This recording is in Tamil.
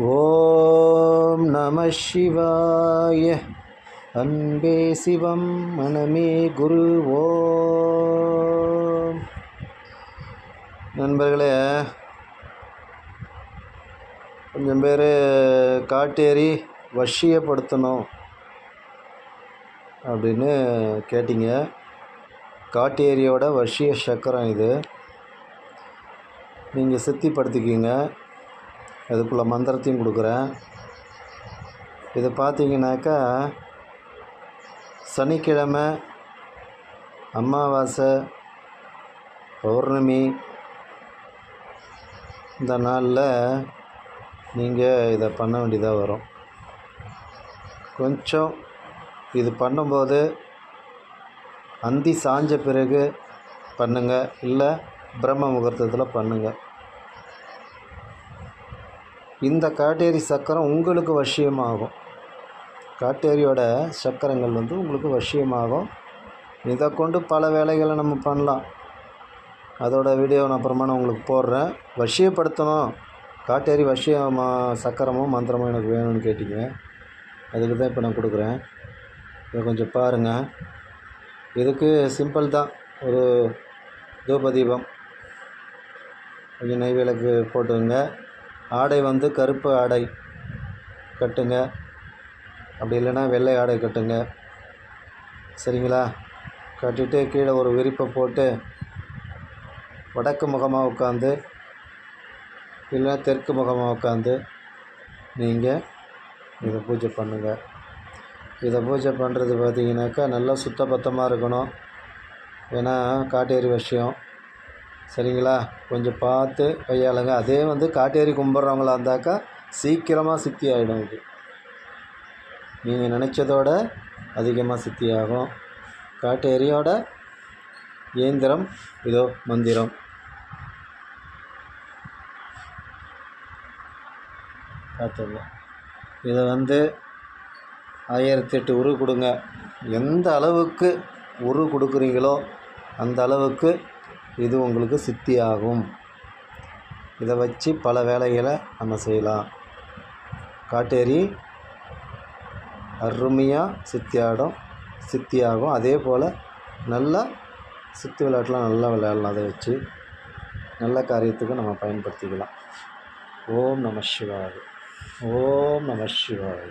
ஓம் நம சிவாய. அன்பே சிவம் மனமே குரு. ஓம். நண்பர்களே, கொஞ்சம் பேர் காட்டேரி வசியப்படுத்தணும் அப்படின்னு கேட்டிங்க. காட்டேரியோட வசிய சக்கரம் இது. நீங்கள் சித்திப்படுத்திக்கிங்க. அதுக்குள்ள மந்திரத்தையும் கொடுக்குறேன். இது பார்த்தீங்கன்னாக்கா சனிக்கிழமை, அமாவாசை, பௌர்ணமி இந்த நாளில் நீங்கள் இதை பண்ண வேண்டியதாக வரும். கொஞ்சம் இது பண்ணும்போது அந்தி சாஞ்ச பிறகு பண்ணுங்கள், இல்லை பிரம்ம முகூர்த்தத்தில் பண்ணுங்கள். இந்த காட்டேரி சக்கரம் உங்களுக்கு வசியமாகும். காட்டேரியோட சக்கரங்கள் உங்களுக்கு வசியமாகும். இதை கொண்டு பல வேலைகளை நம்ம பண்ணலாம். அதோட வீடியோ நான் அப்புறமா நான் உங்களுக்கு போடுறேன். வசியப்படுத்தணும், காட்டேரி சக்கரமும் மந்திரமும் எனக்கு வேணும்னு கேட்டிங்க. அதுக்கு தான் இப்போ நான் கொடுக்குறேன். இதை கொஞ்சம் பாருங்கள். இதுக்கு சிம்பிள் தான். ஒரு தூபதீபம், கொஞ்சம் நெய் விளக்கு போட்டுங்க. ஆடை கருப்பு ஆடை கட்டுங்க, அப்படி இல்லைன்னா வெள்ளை ஆடை கட்டுங்க. சரிங்களா? கட்டிட்டு கீழே ஒரு விரிப்பை போட்டு வடக்கு முகமாக உட்காந்து இல்லைன்னா தெற்கு முகமாக உட்காந்து நீங்கள் இதை பூஜை பண்ணுங்கள். இதை பூஜை பண்ணுறது பார்த்திங்கனாக்கா நல்லா சுத்தபத்தமாக இருக்கணும். ஏன்னா காட்டேரி விஷயம். சரிங்களா? கொஞ்சம் பார்த்து கையாளுங்க. அதே காட்டேரி கும்பிட்றவங்களா இருந்தாக்கா சீக்கிரமாக சித்தி ஆகிடும். இது நீங்கள் நினச்சதோட அதிகமாக சித்தி ஆகும். காட்டேரியோட இயந்திரம் இதோ மந்திரம். பார்த்துங்க. இதை 1008 உரு கொடுங்க. எந்த அளவுக்கு உரு கொடுக்குறீங்களோ அந்த அளவுக்கு இது உங்களுக்கு சித்தி ஆகும். இதை வச்சு பல வேலைகளை நம்ம செய்யலாம். காட்டேரி அருமையாக சித்தி ஆகும். அதே போல் நல்லா சித்தி விளையாட்டுலாம் நல்லா விளையாடலாம். அதை வச்சு நல்ல காரியத்துக்கு நம்ம பயன்படுத்திக்கலாம். ஓம் நம சிவாய. ஓம் நம சிவாய.